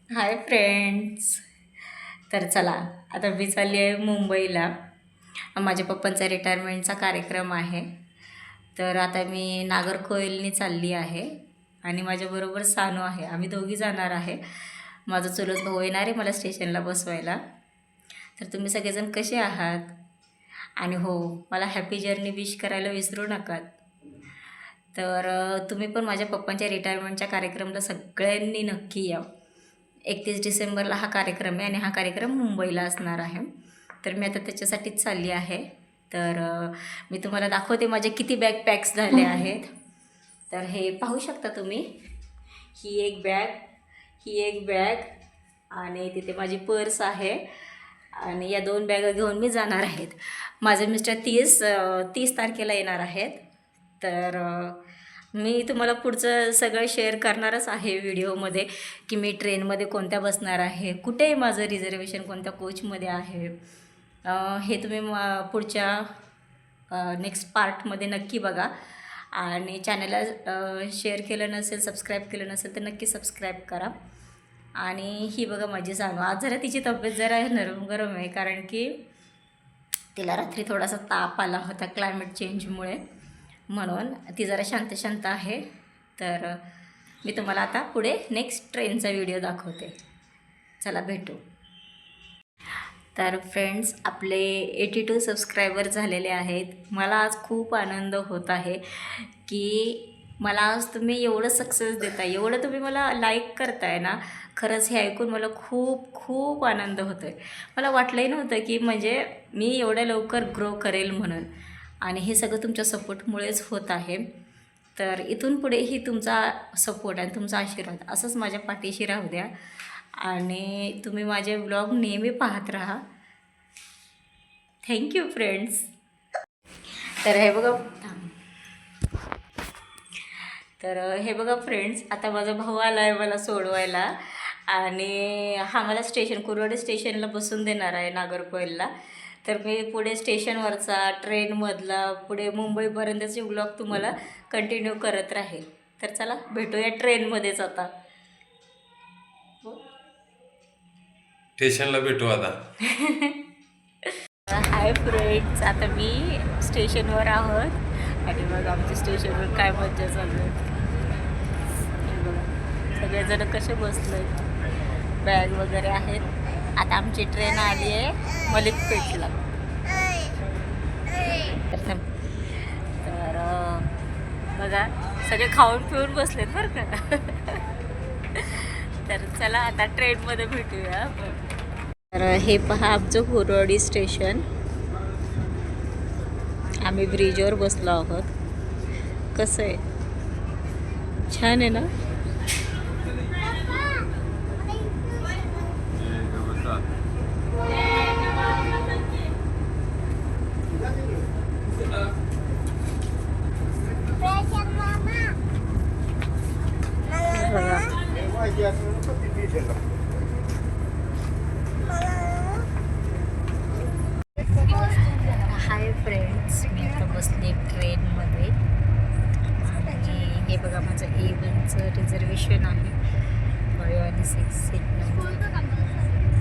Hi friends. तर चला, आता मी चालली आहे मुंबईला. माझ्या पप्पांचा रिटायरमेंटचा कार्यक्रम आहे. तर आता मी नागरकोविलनी चालली आहे आणि माझ्याबरोबर सानू आहे. आम्ही दोघी जाणार आहे. माझा चुलत भाऊ येणार आहे मला स्टेशनला बसवायला. तर तुम्ही सगळेजण कसे आहात? आणि हो, मला हॅपी जर्नी विश करायला विसरू नका. तर तुम्ही पण माझ्या पप्पांच्या रिटायरमेंटच्या कार्यक्रमाला सगळ्यांनी नक्की या. 31 डिसेंबरला हा कार्यक्रम आहे आणि हा कार्यक्रम मुंबईला असणार आहे. तर मी आता त्याच्यासाठीच चालली आहे. तर मी तुम्हाला दाखवते माझे किती बॅगपॅक्स झाले आहेत. तर हे पाहू शकता तुम्ही. ही एक बॅग, ही एक बॅग आणि तिथे माझी पर्स आहे आणि या 2 बॅगा घेऊन मी जाणार आहेत. माझे मिस्टर 30 तारखेला येणार आहेत. तर मी तुम्हाला पुढचं सगळं शेअर करणारच आहे व्हिडिओमध्ये, की मी ट्रेनमध्ये कोणत्या बसणार आहे, कुठे माझं रिझर्वेशन कोणत्या कोचमध्ये आहे. हे तुम्ही पुढच्या नेक्स्ट पार्टमध्ये नक्की बघा. आणि चॅनलला शेअर केलं नसेल, सबस्क्राईब केलं नसेल तर नक्की सबस्क्राईब करा. आणि ही बघा माझी सानू. आज जरा तिची तब्येत जरा नरम गरम आहे, कारण की तिला रात्री थोडासा ताप आला होता क्लायमेट चेंजमुळे, म्हणून ती जरा शांत शांत आहे. तर मी तुम्हाला आता पुढे नेक्स्ट ट्रेनचा व्हिडिओ दाखवते. चला भेटू. तर फ्रेंड्स, आपले 82 सबस्क्रायबर झालेले आहेत. मला आज खूप आनंद होत आहे की मला आज तुम्ही एवढं सक्सेस देताय, एवढं तुम्ही मला लाईक करताय ना. खरंच हे ऐकून मला खूप खूप आनंद होतो आहे. मला वाटलंही नव्हतं की म्हणजे मी एवढ्या लवकर ग्रो करेल म्हणून. आणि हे सगळं तुमच्या सपोर्टमुळेच होत आहे. तर इथून पुढेही तुमचा सपोर्ट आणि तुमचा आशीर्वाद असंच माझ्या पाठीशी राहू द्या. आणि तुम्ही माझे व्लॉग नेहमी पाहत राहा. Thank you friends. तर हे बघा, हे बघा फ्रेंड्स, आता माझा भाऊ आला आहे मला सोडवायला आणि हा मला कुर्वाडी स्टेशनला बसून देणार आहे नागरकोविलला. तर मी पुढे स्टेशनवरचा, ट्रेनमधला, पुढे मुंबईपर्यंतचे व्लॉग तुम्हाला कंटिन्यू करत राहील. तर चला भेटूया ट्रेनमध्येच आता. स्टेशनला भेटू आता. हाय फ्रेंड्स, आता मी स्टेशनवर आहोत आणि मग आमच्या स्टेशनवर काय मज्जा चालू आहे. बघा सगळेजण कसे बसले, बॅग वगैरे आहेत. आता आमची ट्रेन आली आहे मलिकपेटला. तर बघा सगळे खाऊन पिऊन बसलेत बरं का. तर चला आता ट्रेनमध्ये भेटूया आपण. तर हे पहा आमचं कुर्वाडी स्टेशन. आम्ही ब्रिजवर बसलो आहोत. कसं आहे, छान आहे ना. हाय फ्रेंड्स, मी आता बसले ट्रेनमध्ये आणि हे बघा माझं A1चं रिझर्वेशन आहे 5 आणि 6 सीट नंबर.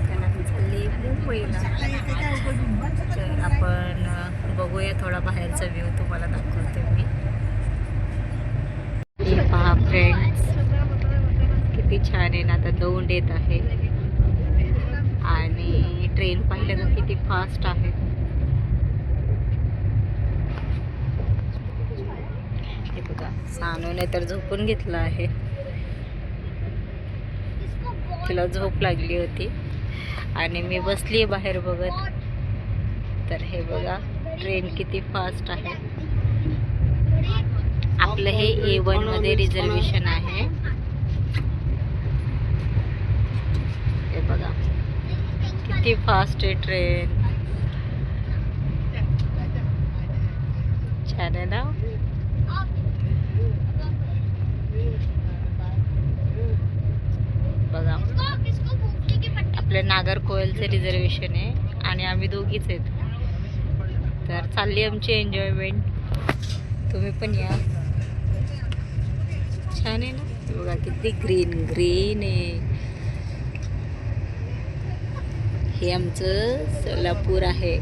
त्याला मी चालले मुंबईला. तर आपण बघूया थोडा बाहेरचा व्ह्यू तुम्हाला दाखवते मी. हे पहा फ्रेंड्स, किती छान आहे ना. आता दौंड येत आहे आणि ट्रेन पाहिलं का किती फास्ट आहे. हे बघा, सानूने तर झोपून घेतलं आहे. तिला झोप लागली होती आणि मी बसली आहे बाहेर बघत. तर हे बघा ट्रेन किती फास्ट आहे. आपलं हे A1 मध्ये रिझर्वेशन आहे. हे बघा किती फास्ट आहे ट्रेन. छान आहे ना. बघा आपलं नागरकोविलचं रिझर्वेशन आहे आणि आम्ही दोघीच आहेत. तर चालली आमची एन्जॉयमेंट. तुम्ही पण या. छान आहे ना. बघा किती ग्रीन ग्रीन आहे. हे आमचं सोलापूर आहे.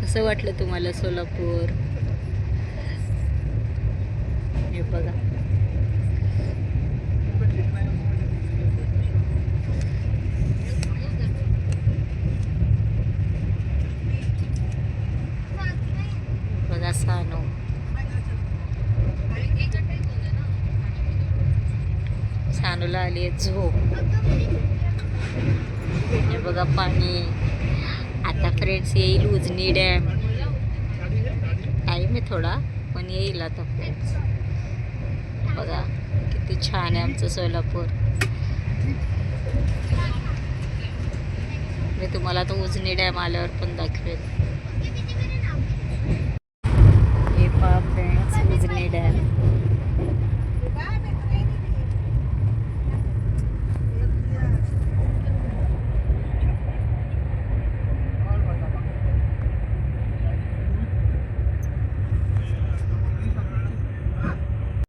कसं वाटलं तुम्हाला सोलापूर? हे बघा, बघा सानू. सानूला आली आहे झोप. हे बघा पाणी. आता फ्रेंड्स येईल उजनी डॅम. टाईम आहे थोडा, पण येईल आता फ्रेंड्स. बघा किती छान आहे आमचं सोलापूर. मी तुम्हाला तो उजनी डॅम आल्यावर पण दाखवेल.